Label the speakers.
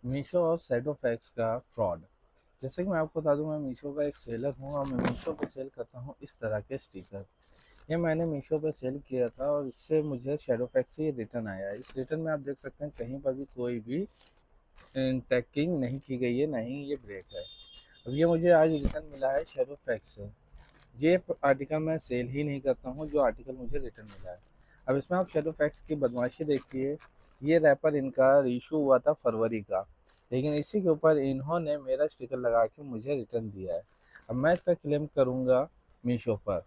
Speaker 1: मीशो और शैडोफैक्स का फ्रॉड। जैसे कि मैं आपको बता दूं, मैं मीशो का एक सेलर हूं और मैं मीशो पे सेल करता हूं इस तरह के स्टिकर। ये मैंने मीशो पे सेल किया था और इससे मुझे शैडोफैक्स से ये रिटर्न आया है। इस रिटर्न में आप देख सकते हैं कहीं पर भी कोई भी टैगिंग नहीं की गई है, ना ही ये ब्रेक है। अब ये मुझे आज रिटर्न मिला है शैडोफैक्स से। ये आर्टिकल मैं सेल ही नहीं करता हूँ जो आर्टिकल मुझे रिटर्न मिला है। अब इसमें आप शेडो फैक्स की बदमाशी देखिए। ये रैपर इनका इशू हुआ था फरवरी का, लेकिन इसी के ऊपर इन्होंने मेरा स्टिकर लगा के मुझे रिटर्न दिया है। अब मैं इसका क्लेम करूँगा मीशो पर।